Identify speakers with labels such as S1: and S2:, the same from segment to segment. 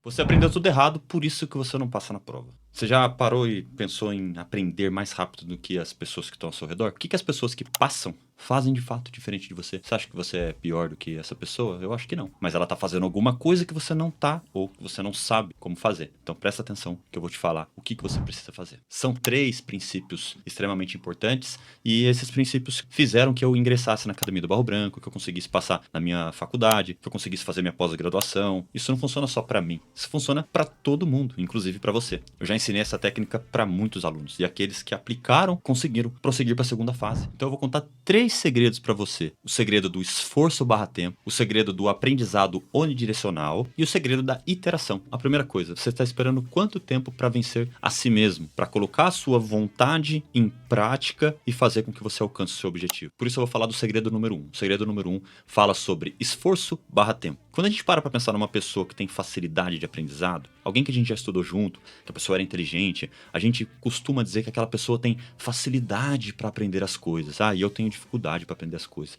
S1: Você aprendeu tudo errado, por isso que você não passa na prova. Você já parou e pensou em aprender mais rápido do que as pessoas que estão ao seu redor? O que as pessoas que passam fazem de fato diferente de você? Você acha que você é pior do que essa pessoa? Eu acho que não. Mas ela tá fazendo alguma coisa que você não tá, ou que você não sabe como fazer. Então presta atenção que eu vou te falar o que você precisa fazer. São 3 princípios extremamente importantes e esses princípios fizeram que eu ingressasse na Academia do Barro Branco, que eu conseguisse passar na minha faculdade, que eu conseguisse fazer minha pós-graduação. Isso não funciona só pra mim. Isso funciona pra todo mundo, inclusive pra você. Eu já ensinei essa técnica pra muitos alunos e aqueles que aplicaram conseguiram prosseguir pra segunda fase. Então eu vou contar 3 segredos pra você. O segredo do esforço/tempo, o segredo do aprendizado unidirecional e o segredo da iteração. A primeira coisa, você está esperando quanto tempo pra vencer a si mesmo, pra colocar a sua vontade em prática e fazer com que você alcance o seu objetivo. Por isso eu vou falar do segredo número 1. O segredo número 1 fala sobre esforço/tempo. Quando a gente para pensar numa pessoa que tem facilidade de aprendizado, alguém que a gente já estudou junto, que a pessoa era inteligente, a gente costuma dizer que aquela pessoa tem facilidade para aprender as coisas. E eu tenho dificuldade para aprender as coisas.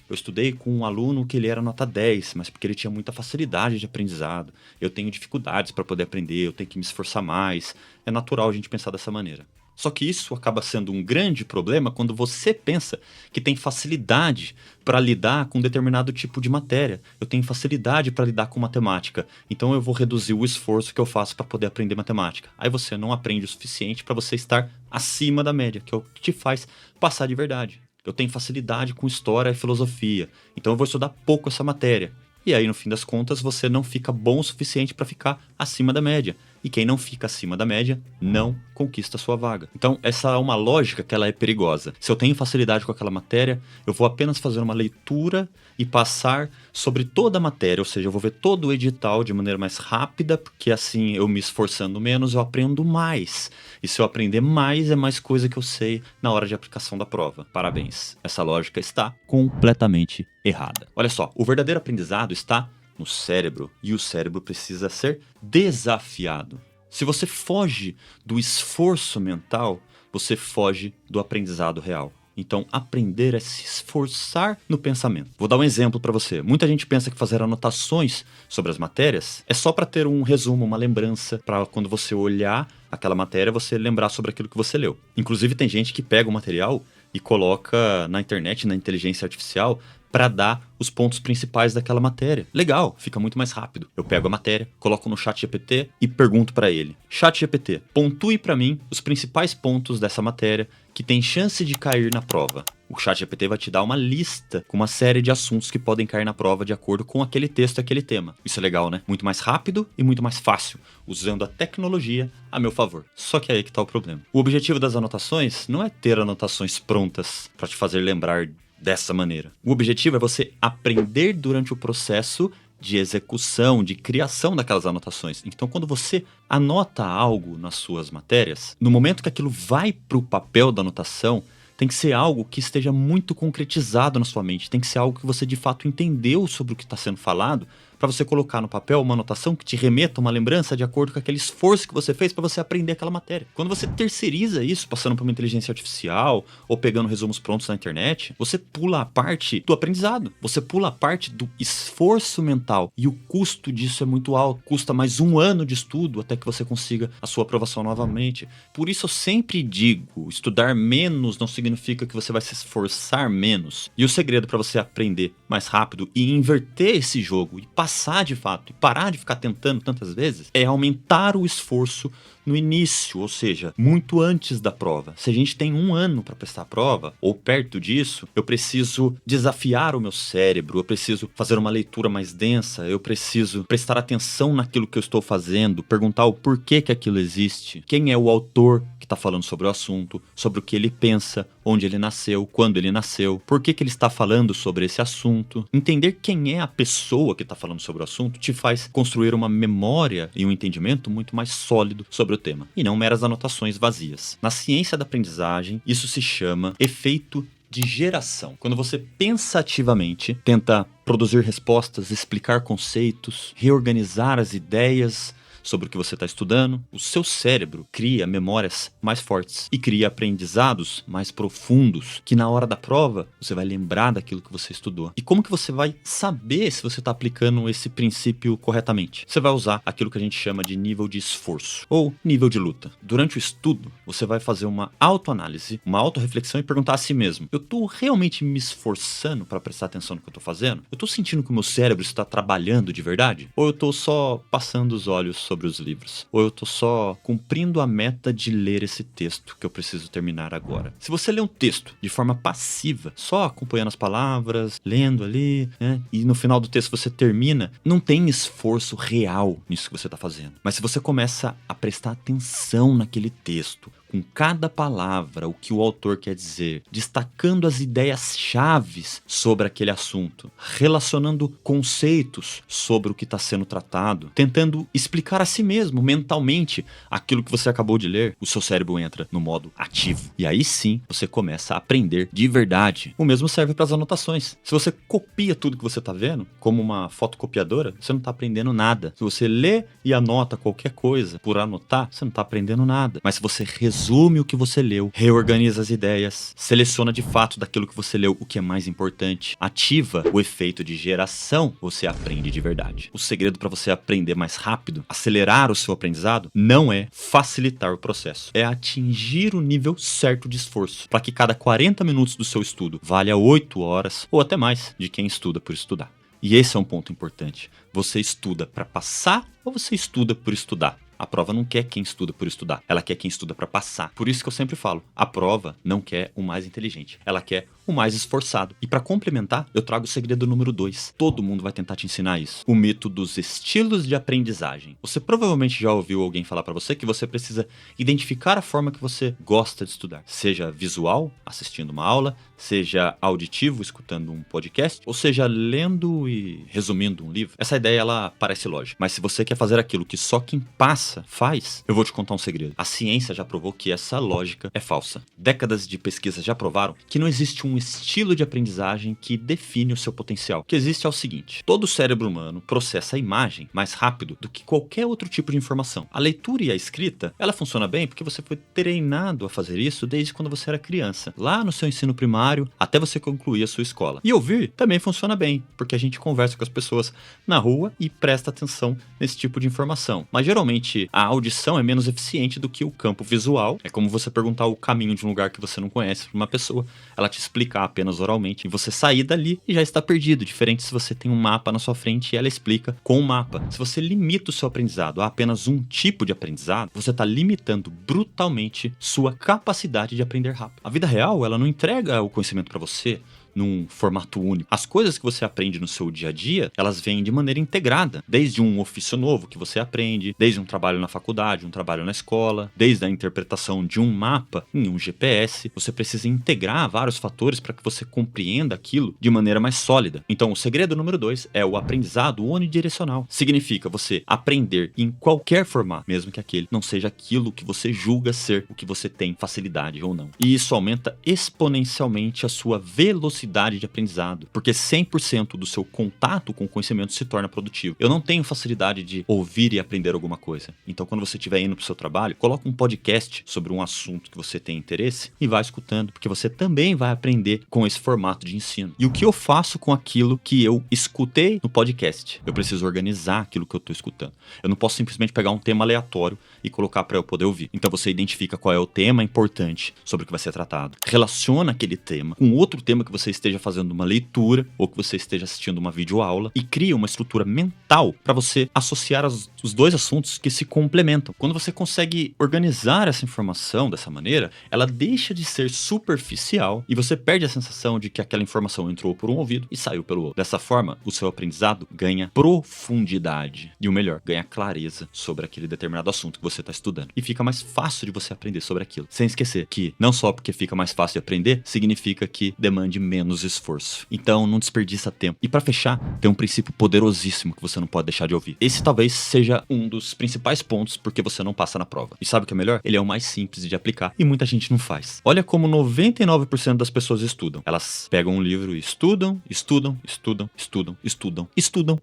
S1: Eu estudei com um aluno que ele era nota 10, mas porque ele tinha muita facilidade de aprendizado. Eu tenho dificuldades para poder aprender, eu tenho que me esforçar mais. É natural a gente pensar dessa maneira. Só que isso acaba sendo um grande problema quando você pensa que tem facilidade para lidar com determinado tipo de matéria. Eu tenho facilidade para lidar com matemática, então eu vou reduzir o esforço que eu faço para poder aprender matemática. Aí você não aprende o suficiente para você estar acima da média, que é o que te faz passar de verdade. Eu tenho facilidade com história e filosofia, então eu vou estudar pouco essa matéria. E aí, no fim das contas, você não fica bom o suficiente para ficar acima da média. E quem não fica acima da média não conquista a sua vaga. Então, essa é uma lógica que ela é perigosa. Se eu tenho facilidade com aquela matéria, eu vou apenas fazer uma leitura e passar sobre toda a matéria, ou seja, eu vou ver todo o edital de maneira mais rápida, porque assim, eu me esforçando menos, eu aprendo mais. E se eu aprender mais, é mais coisa que eu sei na hora de aplicação da prova. Parabéns. Essa lógica está completamente errada. Olha só, o verdadeiro aprendizado está no cérebro, e o cérebro precisa ser desafiado. Se você foge do esforço mental, você foge do aprendizado real. Então, aprender é se esforçar no pensamento. Vou dar um exemplo para você. Muita gente pensa que fazer anotações sobre as matérias é só para ter um resumo, uma lembrança, para quando você olhar aquela matéria, você lembrar sobre aquilo que você leu. Inclusive, tem gente que pega o material e coloca na internet, na inteligência artificial, para dar os pontos principais daquela matéria. Legal, fica muito mais rápido. Eu pego a matéria, coloco no ChatGPT e pergunto para ele: ChatGPT, pontue para mim os principais pontos dessa matéria que tem chance de cair na prova. O ChatGPT vai te dar uma lista com uma série de assuntos que podem cair na prova de acordo com aquele texto e aquele tema. Isso é legal, né? Muito mais rápido e muito mais fácil, usando a tecnologia a meu favor. Só que aí que tá o problema. O objetivo das anotações não é ter anotações prontas para te fazer lembrar dessa maneira. O objetivo é você aprender durante o processo de execução, de criação daquelas anotações. Então, quando você anota algo nas suas matérias, no momento que aquilo vai para o papel da anotação, tem que ser algo que esteja muito concretizado na sua mente. Tem que ser algo que você de fato entendeu sobre o que está sendo falado, para você colocar no papel uma anotação que te remeta uma lembrança de acordo com aquele esforço que você fez para você aprender aquela matéria. Quando você terceiriza isso, passando por uma inteligência artificial ou pegando resumos prontos na internet, você pula a parte do aprendizado, você pula a parte do esforço mental, e o custo disso é muito alto. Custa mais 1 ano de estudo até que você consiga a sua aprovação novamente. Por isso eu sempre digo, estudar menos não significa que você vai se esforçar menos. E o segredo para você aprender mais rápido e inverter esse jogo e passar de fato e parar de ficar tentando tantas vezes é aumentar o esforço no início, ou seja, muito antes da prova. Se a gente tem 1 ano para prestar a prova, ou perto disso, eu preciso desafiar o meu cérebro, eu preciso fazer uma leitura mais densa, eu preciso prestar atenção naquilo que eu estou fazendo, perguntar o porquê que aquilo existe, quem é o autor que está falando sobre o assunto, sobre o que ele pensa, onde ele nasceu, quando ele nasceu, por que ele está falando sobre esse assunto. Entender quem é a pessoa que está falando sobre o assunto te faz construir uma memória e um entendimento muito mais sólido sobre o tema, e não meras anotações vazias. Na ciência da aprendizagem, isso se chama efeito de geração. Quando você pensativamente tenta produzir respostas, explicar conceitos, reorganizar as ideias sobre o que você está estudando, o seu cérebro cria memórias mais fortes e cria aprendizados mais profundos, que na hora da prova você vai lembrar daquilo que você estudou. E como que você vai saber se você está aplicando esse princípio corretamente? Você vai usar aquilo que a gente chama de nível de esforço ou nível de luta. Durante o estudo, você vai fazer uma autoanálise, uma autorreflexão e perguntar a si mesmo: eu estou realmente me esforçando para prestar atenção no que eu estou fazendo? Eu estou sentindo que o meu cérebro está trabalhando de verdade? Ou eu estou só passando os olhos sobre os livros? Ou eu estou só cumprindo a meta de ler esse texto que eu preciso terminar agora? Se você lê um texto de forma passiva, só acompanhando as palavras, lendo ali, né, e no final do texto você termina, não tem esforço real nisso que você está fazendo. Mas se você começa a prestar atenção naquele texto, com cada palavra, o que o autor quer dizer, destacando as ideias chaves sobre aquele assunto, relacionando conceitos sobre o que está sendo tratado, tentando explicar a si mesmo, mentalmente, aquilo que você acabou de ler, o seu cérebro entra no modo ativo. E aí sim, você começa a aprender de verdade. O mesmo serve para as anotações. Se você copia tudo que você está vendo, como uma fotocopiadora, você não está aprendendo nada. Se você lê e anota qualquer coisa por anotar, você não está aprendendo nada. Mas se você resume o que você leu, reorganiza as ideias, seleciona de fato daquilo que você leu o que é mais importante, ativa o efeito de geração, você aprende de verdade. O segredo para você aprender mais rápido, acelerar o seu aprendizado, não é facilitar o processo, é atingir o nível certo de esforço, para que cada 40 minutos do seu estudo valha 8 horas ou até mais de quem estuda por estudar. E esse é um ponto importante. Você estuda para passar ou você estuda por estudar? A prova não quer quem estuda por estudar, ela quer quem estuda para passar. Por isso que eu sempre falo, a prova não quer o mais inteligente, ela quer o mais esforçado. E para complementar, eu trago o segredo número 2. Todo mundo vai tentar te ensinar isso. O mito dos estilos de aprendizagem. Você provavelmente já ouviu alguém falar para você que você precisa identificar a forma que você gosta de estudar. Seja visual, assistindo uma aula, seja auditivo, escutando um podcast, ou seja, lendo e resumindo um livro. Essa ideia, ela parece lógica. Mas se você quer fazer aquilo que só quem passa faz, eu vou te contar um segredo. A ciência já provou que essa lógica é falsa. Décadas de pesquisa já provaram que não existe um estilo de aprendizagem que define o seu potencial. O que existe é o seguinte: todo o cérebro humano processa a imagem mais rápido do que qualquer outro tipo de informação. A leitura e a escrita, ela funciona bem porque você foi treinado a fazer isso desde quando você era criança, lá no seu ensino primário, até você concluir a sua escola. E ouvir também funciona bem, porque a gente conversa com as pessoas na rua e presta atenção nesse tipo de informação. Mas geralmente a audição é menos eficiente do que o campo visual. É como você perguntar o caminho de um lugar que você não conhece para uma pessoa, ela te explicar apenas oralmente e você sair dali e já está perdido. Diferente se você tem um mapa na sua frente e ela explica com o mapa. Se você limita o seu aprendizado a apenas um tipo de aprendizado, você está limitando brutalmente sua capacidade de aprender rápido. A vida real, ela não entrega o conhecimento para você num formato único. As coisas que você aprende no seu dia a dia, elas vêm de maneira integrada. Desde um ofício novo que você aprende, desde um trabalho na faculdade, um trabalho na escola, desde a interpretação de um mapa em um GPS. Você precisa integrar vários fatores para que você compreenda aquilo de maneira mais sólida. Então, o segredo número 2 é o aprendizado unidirecional. Significa você aprender em qualquer formato, mesmo que aquele não seja aquilo que você julga ser o que você tem facilidade ou não. E isso aumenta exponencialmente a sua velocidade de aprendizado, porque 100% do seu contato com o conhecimento se torna produtivo. Eu não tenho facilidade de ouvir e aprender alguma coisa. Então, quando você estiver indo para o seu trabalho, coloca um podcast sobre um assunto que você tem interesse e vai escutando, porque você também vai aprender com esse formato de ensino. E o que eu faço com aquilo que eu escutei no podcast? Eu preciso organizar aquilo que eu estou escutando. Eu não posso simplesmente pegar um tema aleatório e colocar para eu poder ouvir. Então, você identifica qual é o tema importante sobre o que vai ser tratado. Relaciona aquele tema com outro tema que você esteja fazendo uma leitura ou que você esteja assistindo uma videoaula e cria uma estrutura mental para você associar os dois assuntos que se complementam. Quando você consegue organizar essa informação dessa maneira, ela deixa de ser superficial e você perde a sensação de que aquela informação entrou por um ouvido e saiu pelo outro. Dessa forma, o seu aprendizado ganha profundidade e o melhor, ganha clareza sobre aquele determinado assunto que você está estudando. E fica mais fácil de você aprender sobre aquilo. Sem esquecer que não só porque fica mais fácil de aprender, significa que demande menos esforço. Então, não desperdiça tempo. E para fechar, tem um princípio poderosíssimo que você não pode deixar de ouvir. Esse talvez seja um dos principais pontos porque você não passa na prova. E sabe o que é melhor? Ele é o mais simples de aplicar e muita gente não faz. Olha como 99% das pessoas estudam. Elas pegam um livro e estudam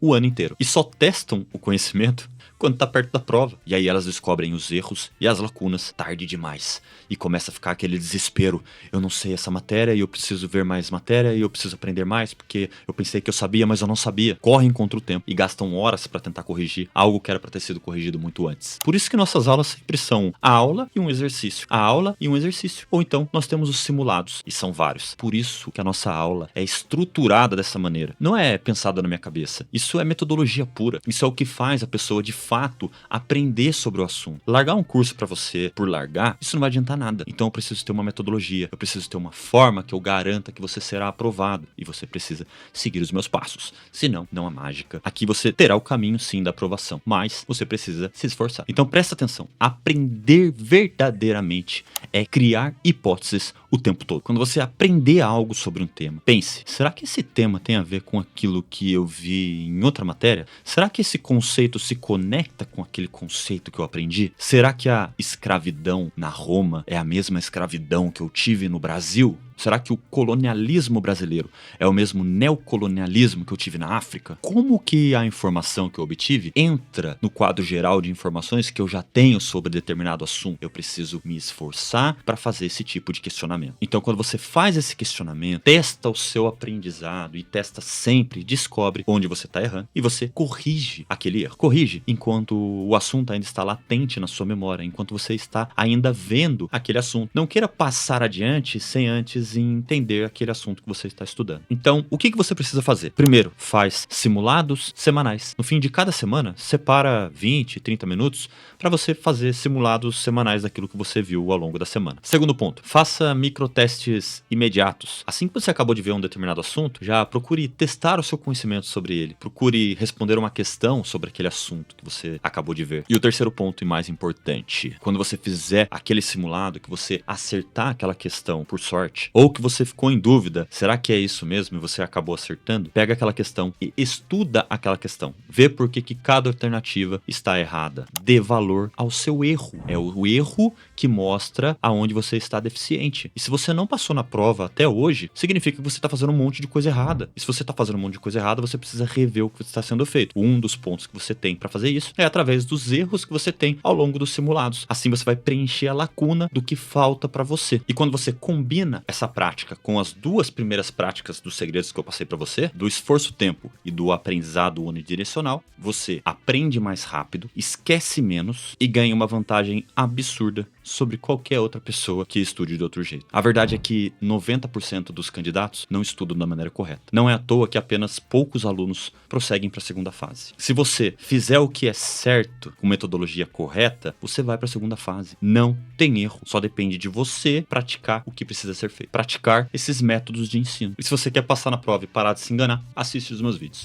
S1: o ano inteiro. E só testam o conhecimento quando tá perto da prova. E aí elas descobrem os erros e as lacunas tarde demais. E começa a ficar aquele desespero. Eu não sei essa matéria e eu preciso ver mais matéria e eu preciso aprender mais porque eu pensei que eu sabia, mas eu não sabia. Correm contra o tempo e gastam horas para tentar corrigir algo que era para ter sido corrigido muito antes. Por isso que nossas aulas sempre são a aula e um exercício. A aula e um exercício. Ou então nós temos os simulados, e são vários. Por isso que a nossa aula é estruturada dessa maneira. Não é pensada na minha cabeça. Isso é metodologia pura. Isso é o que faz a pessoa de fato aprender sobre o assunto. Largar um curso para você por largar, isso não vai adiantar nada. Então eu preciso ter uma metodologia, eu preciso ter uma forma que eu garanta que você será aprovado. E você precisa seguir os meus passos. Senão, não há mágica. Aqui você terá o caminho sim da aprovação, mas você precisa se esforçar. Então presta atenção. Aprender verdadeiramente é criar hipóteses o tempo todo. Quando você aprender algo sobre um tema, pense, será que esse tema tem a ver com aquilo que eu vi em outra matéria? Será que esse conceito se conecta com aquele conceito que eu aprendi? Será que a escravidão na Roma é a mesma escravidão que eu tive no Brasil? Será que o colonialismo brasileiro é o mesmo neocolonialismo que eu tive na África? Como que a informação que eu obtive entra no quadro geral de informações que eu já tenho sobre determinado assunto? Eu preciso me esforçar para fazer esse tipo de questionamento. Então, quando você faz esse questionamento, testa o seu aprendizado e testa sempre, descobre onde você está errando e você corrige aquele erro. Corrige enquanto o assunto ainda está latente na sua memória, enquanto você está ainda vendo aquele assunto. Não queira passar adiante sem antes entender aquele assunto que você está estudando. Então, o que você precisa fazer? Primeiro, faz simulados semanais. No fim de cada semana, separa 20, 30 minutos para você fazer simulados semanais daquilo que você viu ao longo da semana. Segundo ponto, faça microtestes imediatos. Assim que você acabou de ver um determinado assunto, já procure testar o seu conhecimento sobre ele. Procure responder uma questão sobre aquele assunto que você acabou de ver. E o terceiro ponto e mais importante, quando você fizer aquele simulado, que você acertar aquela questão por sorte, ou que você ficou em dúvida, será que é isso mesmo e você acabou acertando? Pega aquela questão e estuda aquela questão. Vê por que cada alternativa está errada. Dê valor ao seu erro. É o erro que mostra aonde você está deficiente. E se você não passou na prova até hoje, significa que você está fazendo um monte de coisa errada. E se você está fazendo um monte de coisa errada, você precisa rever o que está sendo feito. Um dos pontos que você tem para fazer isso é através dos erros que você tem ao longo dos simulados. Assim você vai preencher a lacuna do que falta para você. E quando você combina essa prática com as duas primeiras práticas dos segredos que eu passei para você, do esforço-tempo e do aprendizado unidirecional, você aprende mais rápido, esquece menos e ganha uma vantagem absurda sobre qualquer outra pessoa que estude de outro jeito. A verdade é que 90% dos candidatos não estudam da maneira correta. Não é à toa que apenas poucos alunos prosseguem para a segunda fase. Se você fizer o que é certo, com metodologia correta, você vai para a segunda fase. Não tem erro, só depende de você praticar o que precisa ser feito. Praticar esses métodos de ensino. E se você quer passar na prova e parar de se enganar, assiste os meus vídeos.